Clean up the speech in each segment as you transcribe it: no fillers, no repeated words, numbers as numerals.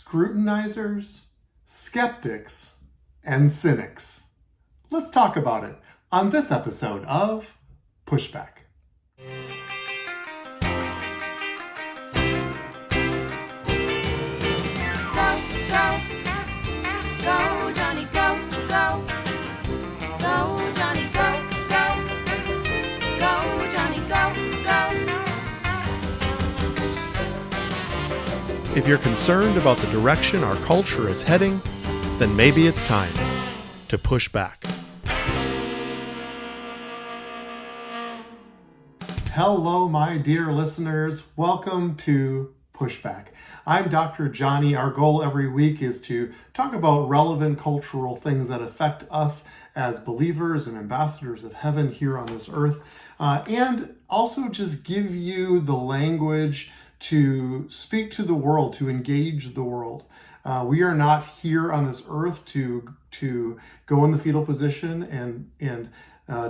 Scrutinizers, Skeptics, and Cynics. Let's talk about it on this episode of Pushback. Go, Jonny, go, go. Go, Jonny, go, go. Go, Jonny, go, go. If you're concerned about the direction our culture is heading, then maybe it's time to push back. Hello, my dear listeners. Welcome to Pushback. I'm Dr. Jonny. Our goal every week is to talk about relevant cultural things that affect us as believers and ambassadors of heaven here on this earth, and also just give you the language to speak to the world, to engage the world. We are not here on this earth to go in the fetal position and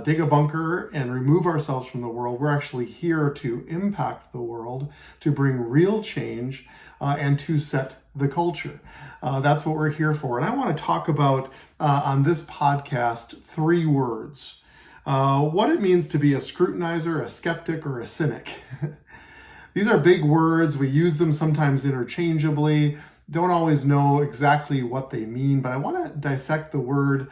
dig a bunker and remove ourselves from the world. We're actually here to impact the world, to bring real change, and to set the culture. That's what we're here for. And I want to talk about, on this podcast, 3 words. What it means to be a scrutinizer, a skeptic, or a cynic. These are big words. We use them sometimes interchangeably. Don't always know exactly what they mean, but I want to dissect the word,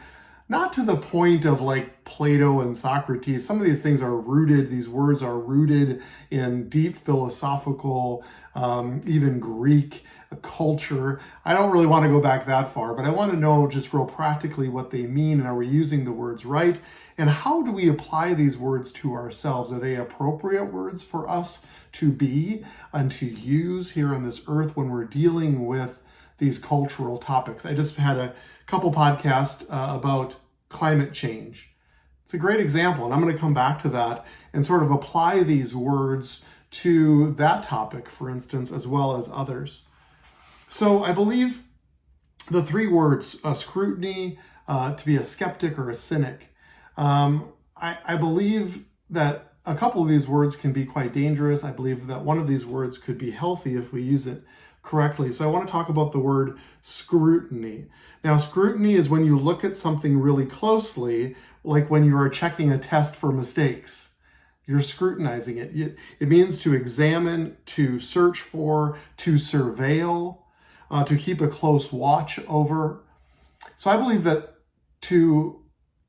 not to the point of like Plato and Socrates. Some of these things are rooted, these words are rooted in deep philosophical, even Greek culture. I don't really want to go back that far, but I want to know just real practically what they mean, and are we using the words right? And how do we apply these words to ourselves? Are they appropriate words for us to be and to use here on this earth when we're dealing with these cultural topics? I just had a couple podcasts about climate change. It's a great example, and I'm going to come back to that and sort of apply these words to that topic, for instance, as well as others. So I believe the 3 words, scrutiny, to be a skeptic or a cynic, I believe that a couple of these words can be quite dangerous. I believe that one of these words could be healthy if we use it correctly. So I want to talk about the word scrutiny. Now, scrutiny is when you look at something really closely, like when you are checking a test for mistakes. You're scrutinizing it. It means to examine, to search for, to surveil, to keep a close watch over. So I believe that to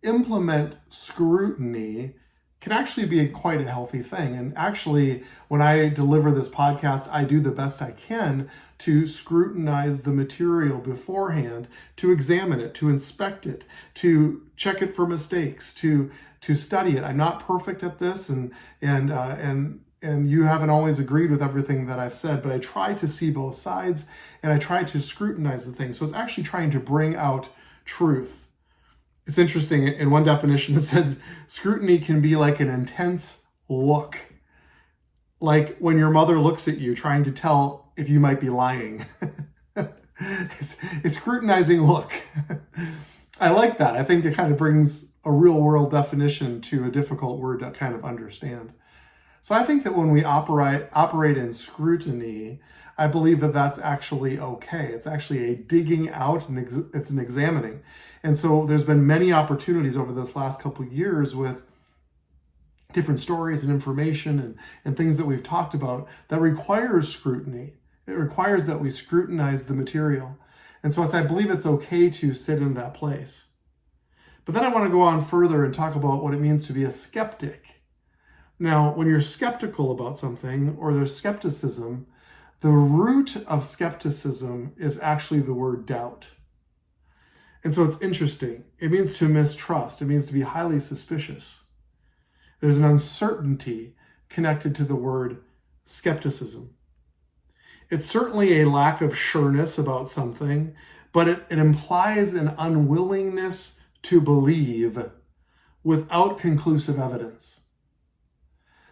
implement scrutiny can actually be quite a healthy thing. And actually, when I deliver this podcast, I do the best I can to scrutinize the material beforehand, to examine it, to inspect it, to check it for mistakes, to study it. I'm not perfect at this, and you haven't always agreed with everything that I've said, but I try to see both sides, and I try to scrutinize the thing. So it's actually trying to bring out truth. It's interesting, in one definition it says scrutiny can be like an intense look. Like when your mother looks at you trying to tell if you might be lying. It's a scrutinizing look. I like that. I think it kind of brings a real world definition to a difficult word to kind of understand. So I think that when we operate in scrutiny, I believe that that's actually okay. It's actually a digging out, and it's an examining. And so there's been many opportunities over this last couple of years with different stories and information and things that we've talked about that requires scrutiny. It requires that we scrutinize the material. And so I believe it's okay to sit in that place. But then I want to go on further and talk about what it means to be a skeptic. Now, when you're skeptical about something, or there's skepticism, the root of skepticism is actually the word doubt. And so it's interesting. It means to mistrust. It means to be highly suspicious. There's an uncertainty connected to the word skepticism. It's certainly a lack of sureness about something, but it implies an unwillingness to believe without conclusive evidence.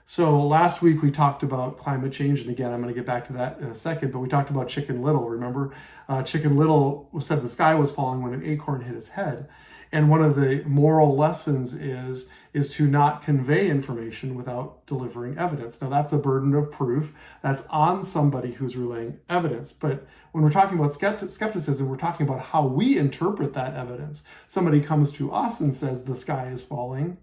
So last week we talked about climate change, and again, I'm going to get back to that in a second, but we talked about Chicken Little, remember? Chicken Little said the sky was falling when an acorn hit his head. And one of the moral lessons is to not convey information without delivering evidence. Now, that's a burden of proof. That's on somebody who's relaying evidence. But when we're talking about skepticism, we're talking about how we interpret that evidence. Somebody comes to us and says the sky is falling.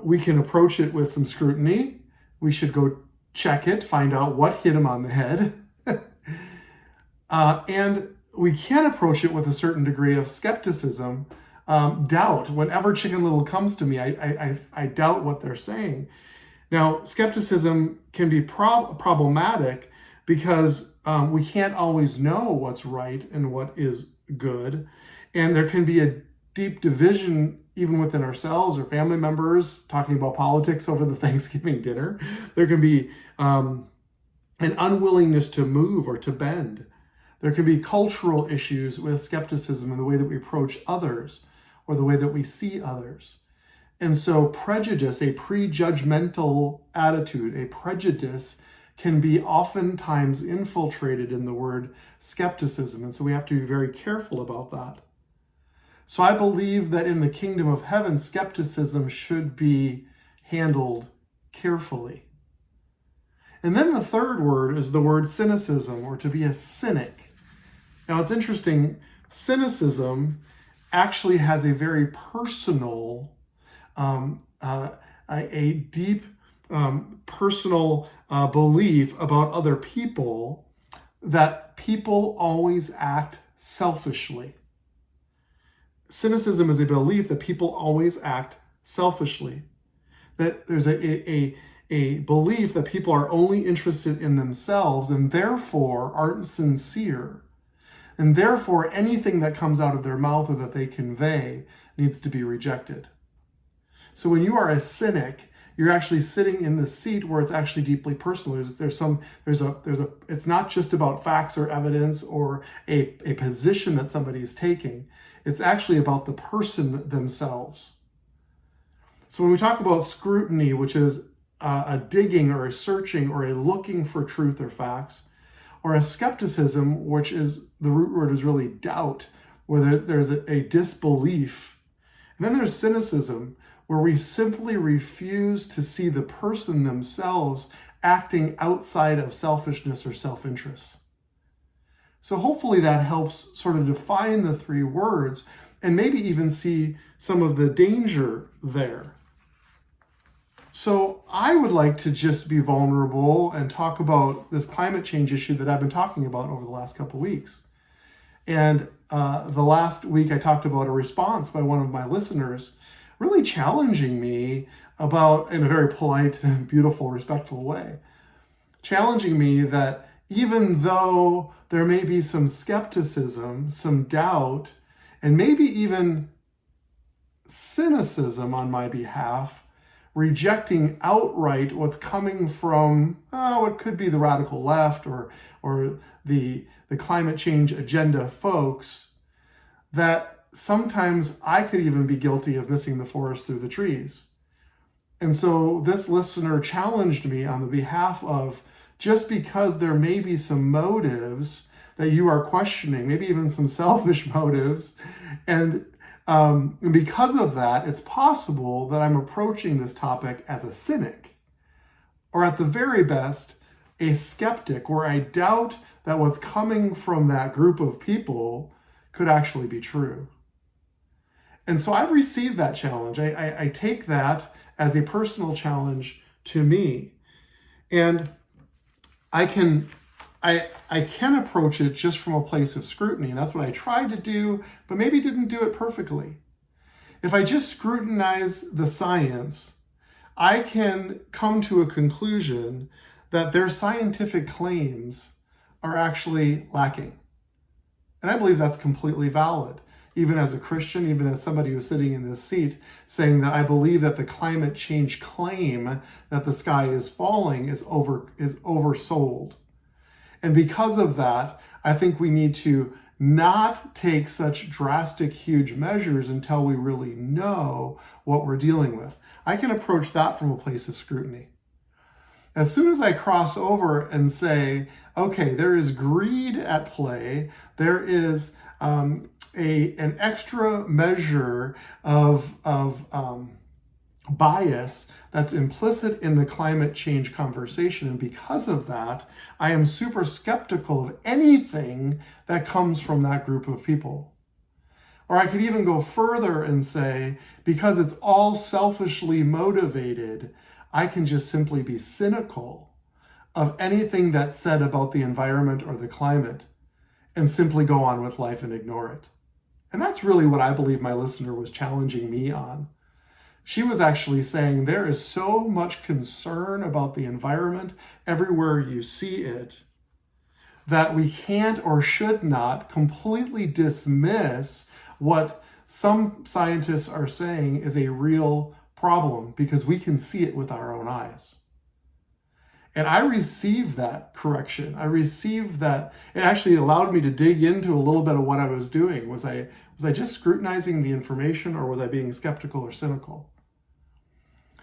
We can approach it with some scrutiny. We should go check it, find out what hit him on the head. And we can approach it with a certain degree of skepticism, doubt. Whenever Chicken Little comes to me, I doubt what they're saying. Now, skepticism can be problematic because we can't always know what's right and what is good. And there can be a deep division even within ourselves or family members talking about politics over the Thanksgiving dinner. There can be an unwillingness to move or to bend. There can be cultural issues with skepticism in the way that we approach others or the way that we see others. And so prejudice, a prejudgmental attitude, a prejudice can be oftentimes infiltrated in the word skepticism. And so we have to be very careful about that. So I believe that in the kingdom of heaven, skepticism should be handled carefully. And then the third word is the word cynicism, or to be a cynic. Now it's interesting, cynicism actually has a very personal, a deep personal belief about other people, that people always act selfishly. Cynicism is a belief that people always act selfishly, that there's a belief that people are only interested in themselves and therefore aren't sincere. And therefore anything that comes out of their mouth or that they convey needs to be rejected. So when you are a cynic, you're actually sitting in the seat where it's actually deeply personal. It's not just about facts or evidence or a position that somebody is taking. It's actually about the person themselves. So when we talk about scrutiny, which is a digging or a searching or a looking for truth or facts, or a skepticism, which is, the root word is really doubt, where there's a disbelief. And then there's cynicism, where we simply refuse to see the person themselves acting outside of selfishness or self-interest. So hopefully that helps sort of define the three words and maybe even see some of the danger there. So I would like to just be vulnerable and talk about this climate change issue that I've been talking about over the last couple of weeks. And the last week I talked about a response by one of my listeners really challenging me about, in a very polite, beautiful, respectful way, challenging me that even though there may be some skepticism, some doubt, and maybe even cynicism on my behalf, rejecting outright what's coming from what could be the radical left or the climate change agenda folks, that sometimes I could even be guilty of missing the forest through the trees. And so this listener challenged me on the behalf of, just because there may be some motives that you are questioning, maybe even some selfish motives, and because of that, it's possible that I'm approaching this topic as a cynic, or at the very best, a skeptic, where I doubt that what's coming from that group of people could actually be true. And so I've received that challenge. I take that as a personal challenge to me. And I can approach it just from a place of scrutiny, and that's what I tried to do, but maybe didn't do it perfectly. If I just scrutinize the science, I can come to a conclusion that their scientific claims are actually lacking. And I believe that's completely valid. Even as a Christian, even as somebody who's sitting in this seat, saying that I believe that the climate change claim that the sky is falling is oversold. And because of that, I think we need to not take such drastic, huge measures until we really know what we're dealing with. I can approach that from a place of scrutiny. As soon as I cross over and say, okay, there is greed at play, there is an extra measure of bias that's implicit in the climate change conversation. And because of that, I am super skeptical of anything that comes from that group of people. Or I could even go further and say, because it's all selfishly motivated, I can just simply be cynical of anything that's said about the environment or the climate and simply go on with life and ignore it. And that's really what I believe my listener was challenging me on. She was actually saying there is so much concern about the environment everywhere you see it that we can't or should not completely dismiss what some scientists are saying is a real problem because we can see it with our own eyes. And I received that correction. I received that. It actually allowed me to dig into a little bit of what I was doing. Was I just scrutinizing the information, or was I being skeptical or cynical?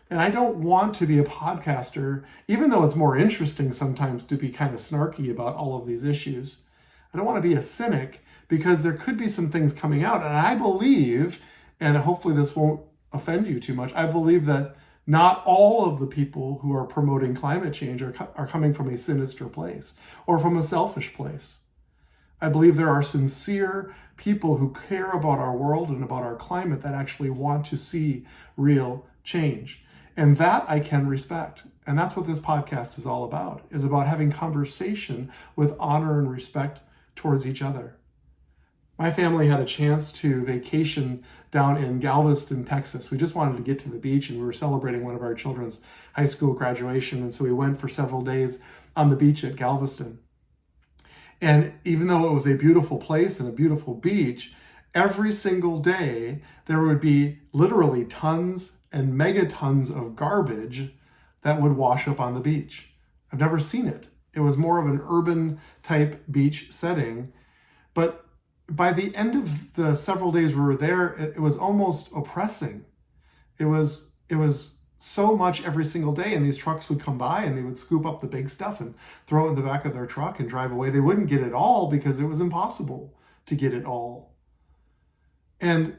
And I don't want to be a podcaster, even though it's more interesting sometimes to be kind of snarky about all of these issues. I don't want to be a cynic because there could be some things coming out. And I believe, and hopefully this won't offend you too much, I believe that not all of the people who are promoting climate change are coming from a sinister place or from a selfish place. I believe there are sincere people who care about our world and about our climate that actually want to see real change. And that I can respect. And that's what this podcast is all about, is about having conversation with honor and respect towards each other. My family had a chance to vacation down in Galveston, Texas. We just wanted to get to the beach, and we were celebrating one of our children's high school graduation. And so we went for several days on the beach at Galveston. And even though it was a beautiful place and a beautiful beach, every single day there would be literally tons and megatons of garbage that would wash up on the beach. I've never seen it. It was more of an urban type beach setting. But by the end of the several days we were there, it was almost oppressing. It was so much every single day, and these trucks would come by and they would scoop up the big stuff and throw it in the back of their truck and drive away. They wouldn't get it all because it was impossible to get it all. And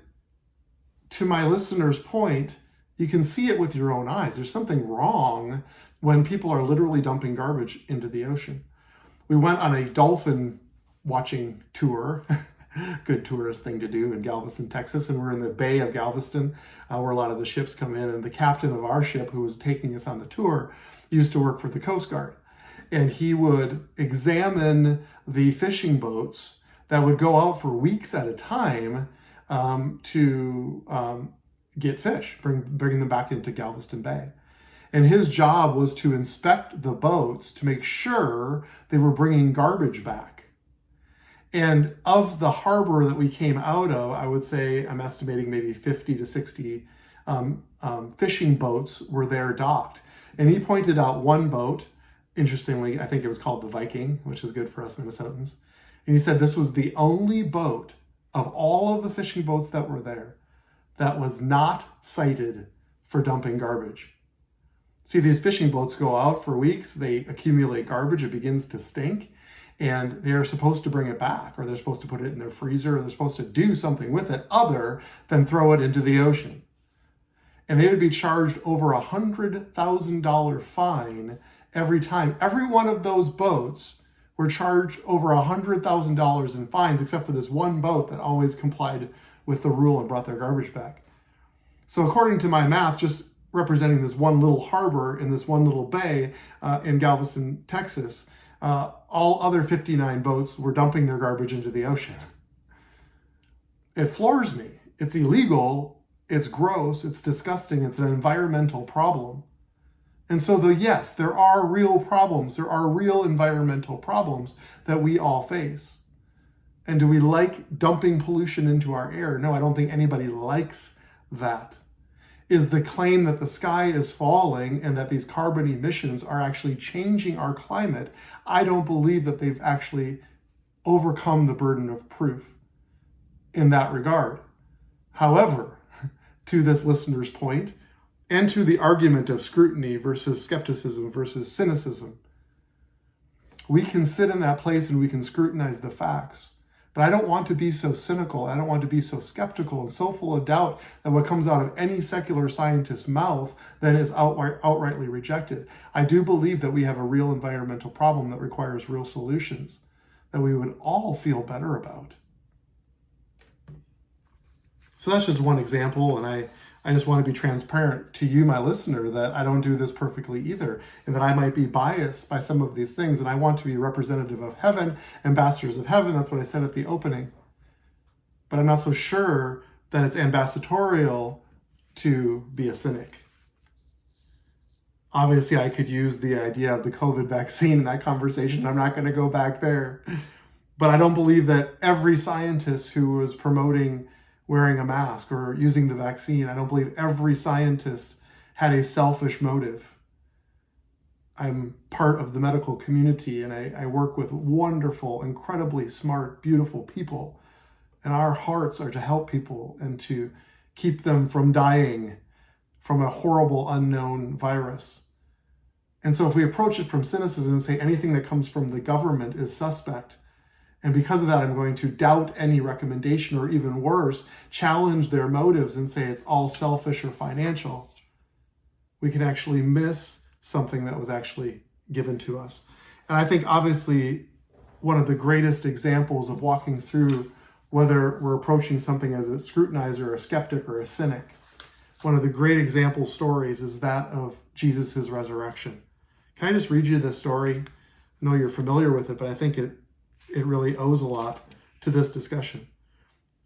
to my listener's point, you can see it with your own eyes. There's something wrong when people are literally dumping garbage into the ocean. We went on a dolphin watching tour, good tourist thing to do in Galveston, Texas. And we're in the Bay of Galveston, where a lot of the ships come in. And the captain of our ship, who was taking us on the tour, used to work for the Coast Guard. And he would examine the fishing boats that would go out for weeks at a time to get fish, bring them back into Galveston Bay. And his job was to inspect the boats to make sure they were bringing garbage back. And of the harbor that we came out of, I would say I'm estimating maybe 50 to 60 fishing boats were there docked. And he pointed out one boat, interestingly, I think it was called the Viking, which is good for us Minnesotans. And he said this was the only boat of all of the fishing boats that were there that was not cited for dumping garbage. See, these fishing boats go out for weeks, they accumulate garbage, it begins to stink, and they're supposed to bring it back, or they're supposed to put it in their freezer, or they're supposed to do something with it other than throw it into the ocean. And they would be charged over $100,000 fine every time. Every one of those boats were charged over $100,000 in fines, except for this one boat that always complied with the rule and brought their garbage back. So according to my math, just representing this one little harbor in this one little bay in Galveston, Texas, all other 59 boats were dumping their garbage into the ocean. It floors me. It's illegal, it's gross, it's disgusting, it's an environmental problem. And so yes, there are real problems, there are real environmental problems that we all face. And do we like dumping pollution into our air? No, I don't think anybody likes that. Is the claim that the sky is falling and that these carbon emissions are actually changing our climate? I don't believe that they've actually overcome the burden of proof in that regard. However, to this listener's point, and to the argument of scrutiny versus skepticism versus cynicism, we can sit in that place and we can scrutinize the facts. But I don't want to be so cynical. I don't want to be so skeptical and so full of doubt that what comes out of any secular scientist's mouth then is outrightly rejected. I do believe that we have a real environmental problem that requires real solutions that we would all feel better about. So that's just one example, and I just want to be transparent to you, my listener, that I don't do this perfectly either, and that I might be biased by some of these things, and I want to be representative of heaven, ambassadors of heaven. That's what I said at the opening. But I'm not so sure that it's ambassadorial to be a cynic. Obviously, I could use the idea of the COVID vaccine in that conversation. I'm not going to go back there. But I don't believe that every scientist who was promoting wearing a mask or using the vaccine, I don't believe every scientist had a selfish motive. I'm part of the medical community, and I work with wonderful, incredibly smart, beautiful people. And our hearts are to help people and to keep them from dying from a horrible unknown virus. And so if we approach it from cynicism and say anything that comes from the government is suspect, and because of that, I'm going to doubt any recommendation, or even worse, challenge their motives and say it's all selfish or financial, we can actually miss something that was actually given to us. And I think obviously one of the greatest examples of walking through whether we're approaching something as a scrutinizer, or a skeptic, or a cynic, one of the great example stories is that of Jesus' resurrection. Can I just read you this story? I know you're familiar with it, but I think it really owes a lot to this discussion.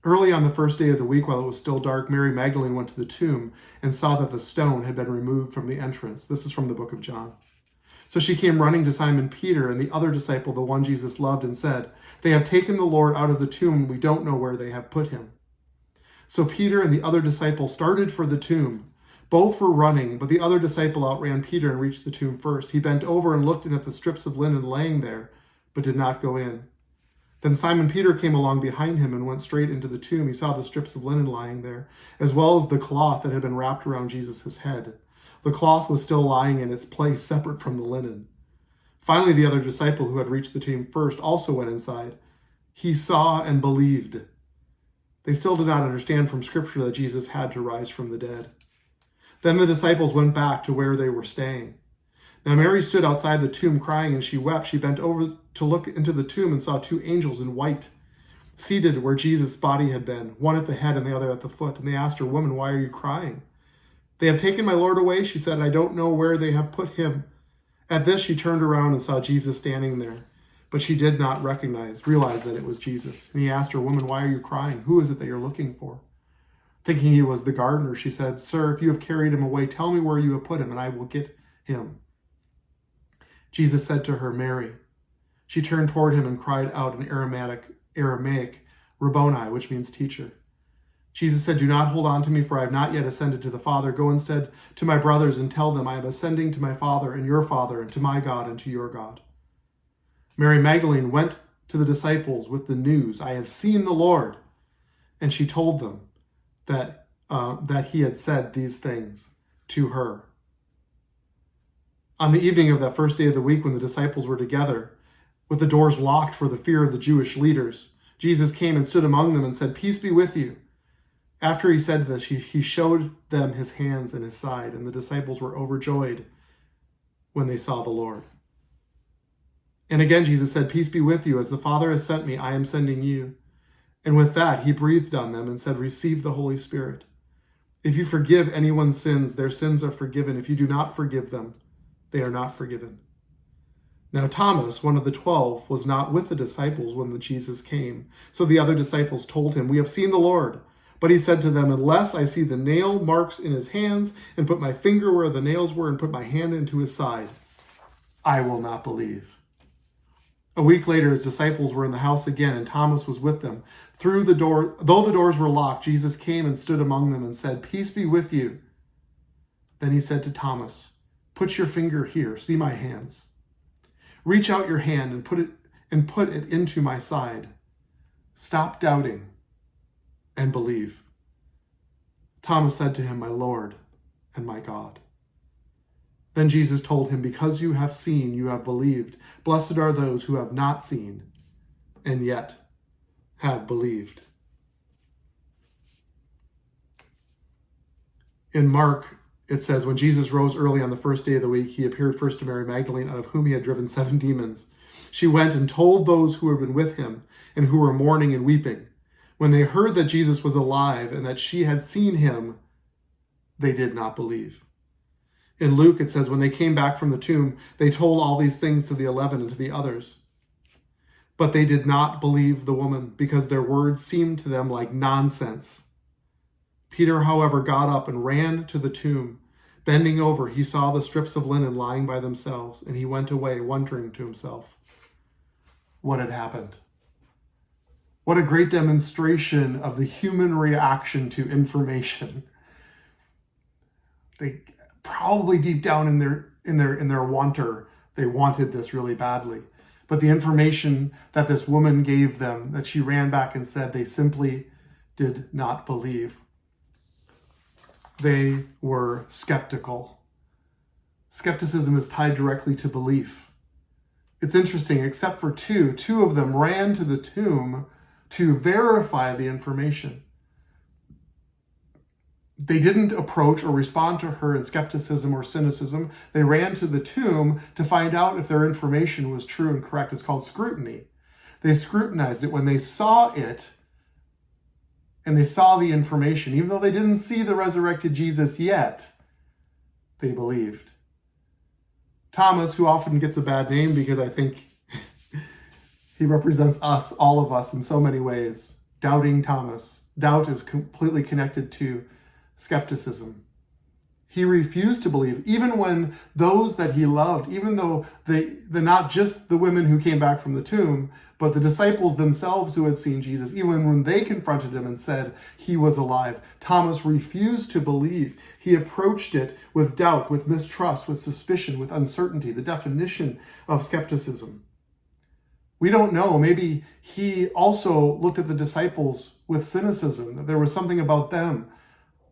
Early on the first day of the week, while it was still dark, Mary Magdalene went to the tomb and saw that the stone had been removed from the entrance. This is from the book of John. So she came running to Simon Peter and the other disciple, the one Jesus loved, and said, "They have taken the Lord out of the tomb, and we don't know where they have put him." So Peter and the other disciple started for the tomb. Both were running, but the other disciple outran Peter and reached the tomb first. He bent over and looked in at the strips of linen laying there, but did not go in. Then Simon Peter came along behind him and went straight into the tomb. He saw the strips of linen lying there, as well as the cloth that had been wrapped around Jesus' head. The cloth was still lying in its place, separate from the linen. Finally, the other disciple who had reached the tomb first also went inside. He saw and believed. They still did not understand from Scripture that Jesus had to rise from the dead. Then the disciples went back to where they were staying. Now Mary stood outside the tomb crying, and she wept. She bent over to look into the tomb and saw two angels in white, seated where Jesus' body had been, one at the head and the other at the foot. And they asked her, "Woman, why are you crying?" "They have taken my Lord away," she said, "and I don't know where they have put him." At this, she turned around and saw Jesus standing there, but she did not realize that it was Jesus. And he asked her, "Woman, why are you crying? Who is it that you're looking for?" Thinking he was the gardener, she said, "Sir, if you have carried him away, tell me where you have put him, and I will get him." Jesus said to her, "Mary." She turned toward him and cried out in Aramaic, "Rabboni," which means teacher. Jesus said, "Do not hold on to me, for I have not yet ascended to the Father. Go instead to my brothers and tell them I am ascending to my Father and your Father, and to my God and to your God." Mary Magdalene went to the disciples with the news, "I have seen the Lord." And she told them that he had said these things to her. On the evening of that first day of the week, when the disciples were together, with the doors locked for the fear of the Jewish leaders, Jesus came and stood among them and said, "Peace be with you." After he said this, he showed them his hands and his side, and the disciples were overjoyed when they saw the Lord. And again, Jesus said, "Peace be with you. As the Father has sent me, I am sending you." And with that, he breathed on them and said, "Receive the Holy Spirit. If you forgive anyone's sins, their sins are forgiven. If you do not forgive them, they are not forgiven." Now Thomas, one of the 12, was not with the disciples when Jesus came. So the other disciples told him, "We have seen the Lord." But he said to them, "Unless I see the nail marks in his hands, and put my finger where the nails were, and put my hand into his side, I will not believe." A week later, his disciples were in the house again, and Thomas was with them. Though the doors were locked, Jesus came and stood among them and said, "Peace be with you." Then he said to Thomas, "Put your finger here, see my hands. Reach out your hand and put it into my side. Stop doubting and believe." Thomas said to him, "My Lord and my God." Then Jesus told him, "Because you have seen, you have believed. Blessed are those who have not seen and yet have believed. In Mark, it says, when Jesus rose early on the first day of the week, he appeared first to Mary Magdalene, out of whom he had driven 7 demons. She went and told those who had been with him and who were mourning and weeping. When they heard that Jesus was alive and that she had seen him, they did not believe. In Luke, it says, when they came back from the tomb, they told all these things to the 11 and to the others. But they did not believe the woman, because their words seemed to them like nonsense. Peter, however, got up and ran to the tomb. Bending over, he saw the strips of linen lying by themselves, and he went away, wondering to himself what had happened. What a great demonstration of the human reaction to information. They probably deep down in their wanter, they wanted this really badly. But the information that this woman gave them, that she ran back and said, they simply did not believe. They were skeptical. Skepticism is tied directly to belief. It's interesting, except for two of them ran to the tomb to verify the information. They didn't approach or respond to her in skepticism or cynicism. They ran to the tomb to find out if their information was true and correct. It's called scrutiny. They scrutinized it when they saw it, and they saw the information. Even though they didn't see the resurrected Jesus yet, they believed. Thomas, who often gets a bad name because I think he represents us, all of us, in so many ways. Doubting Thomas. Doubt is completely connected to skepticism. He refused to believe, even when those that he loved, even though the not just the women who came back from the tomb, but the disciples themselves who had seen Jesus, even when they confronted him and said he was alive, Thomas refused to believe. He approached it with doubt, with mistrust, with suspicion, with uncertainty, the definition of skepticism. We don't know. Maybe he also looked at the disciples with cynicism, that there was something about them,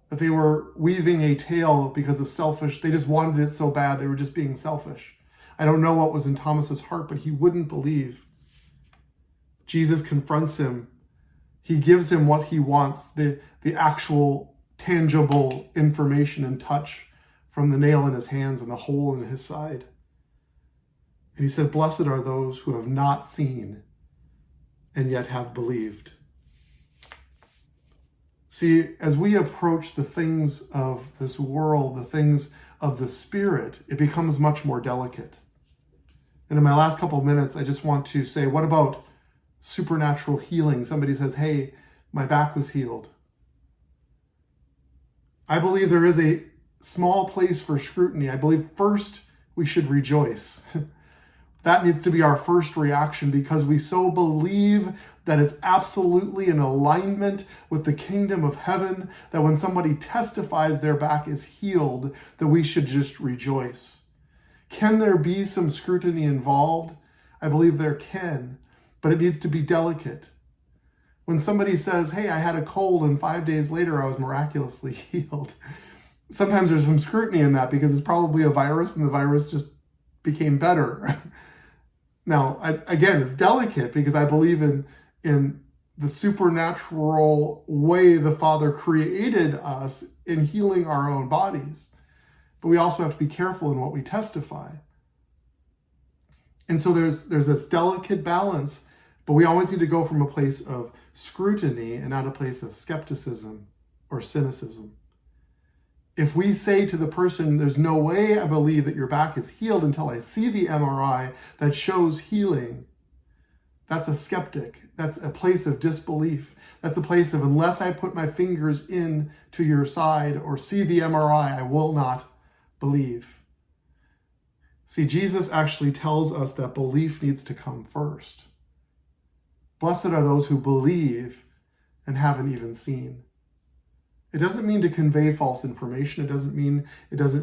that they were weaving a tale because of selfish. They just wanted it so bad. They were just being selfish. I don't know what was in Thomas's heart, but he wouldn't believe. Jesus confronts him. He gives him what he wants, the actual tangible information and touch from the nail in his hands and the hole in his side. And he said, blessed are those who have not seen and yet have believed. See, as we approach the things of this world, the things of the Spirit, it becomes much more delicate. And in my last couple of minutes, I just want to say, what about supernatural healing? Somebody says, hey, my back was healed. I believe there is a small place for scrutiny. I believe first we should rejoice. That needs to be our first reaction, because we so believe that it's absolutely in alignment with the kingdom of heaven, that when somebody testifies their back is healed, that we should just rejoice. Can there be some scrutiny involved? I believe there can, but it needs to be delicate. When somebody says, hey, I had a cold and 5 days later I was miraculously healed, sometimes there's some scrutiny in that, because it's probably a virus and the virus just became better. Now, again, it's delicate, because I believe in the supernatural way the Father created us in healing our own bodies. But we also have to be careful in what we testify. And so there's this delicate balance, but we always need to go from a place of scrutiny and not a place of skepticism or cynicism. If we say to the person, there's no way I believe that your back is healed until I see the MRI that shows healing, that's a skeptic. That's a place of disbelief. That's a place of, unless I put my fingers in to your side or see the MRI, I will not believe. See, Jesus actually tells us that belief needs to come first. Blessed are those who believe and haven't even seen. It doesn't mean to convey false information. It doesn't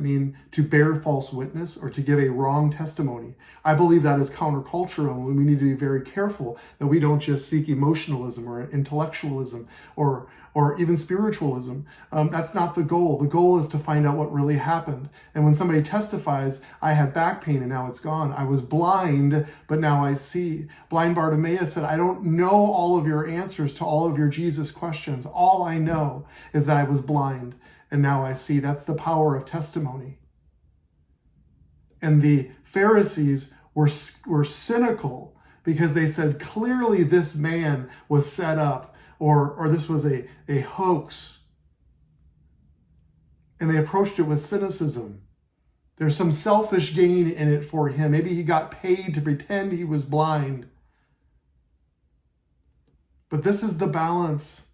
mean to bear false witness or to give a wrong testimony. I believe that is countercultural, and we need to be very careful that we don't just seek emotionalism or intellectualism or even spiritualism. That's not the goal. The goal is to find out what really happened. And when somebody testifies, I had back pain and now it's gone. I was blind, but now I see. Blind Bartimaeus said, I don't know all of your answers to all of your Jesus questions. All I know is that I was blind and now I see. That's the power of testimony. And the Pharisees were cynical because they said, clearly this man was set up, or this was a hoax. And they approached it with cynicism. There's some selfish gain in it for him. Maybe he got paid to pretend he was blind. But this is the balance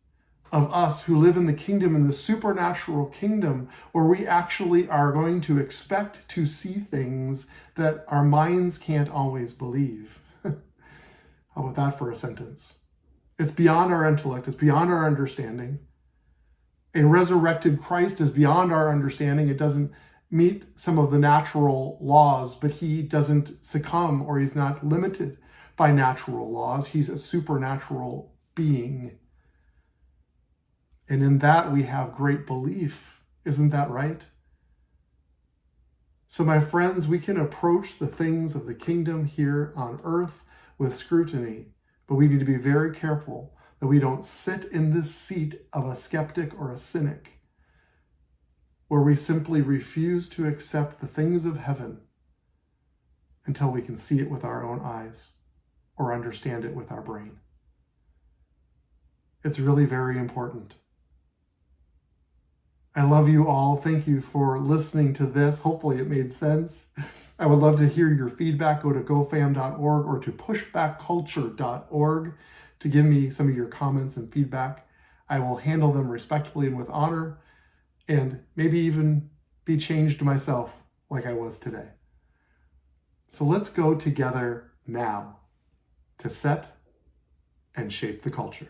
of us who live in the kingdom, in the supernatural kingdom, where we actually are going to expect to see things that our minds can't always believe. How about that for a sentence? It's beyond our intellect. It's beyond our understanding. A resurrected Christ is beyond our understanding. It doesn't meet some of the natural laws, but he doesn't succumb, or he's not limited by natural laws. He's a supernatural being. And in that we have great belief. Isn't that right? So my friends, we can approach the things of the kingdom here on earth with scrutiny, but we need to be very careful that we don't sit in this seat of a skeptic or a cynic, where we simply refuse to accept the things of heaven until we can see it with our own eyes or understand it with our brain. It's really very important. I love you all. Thank you for listening to this. Hopefully it made sense. I would love to hear your feedback. Go to gofam.org or to pushbackculture.org to give me some of your comments and feedback. I will handle them respectfully and with honor, and maybe even be changed myself like I was today. So let's go together now to set and shape the culture.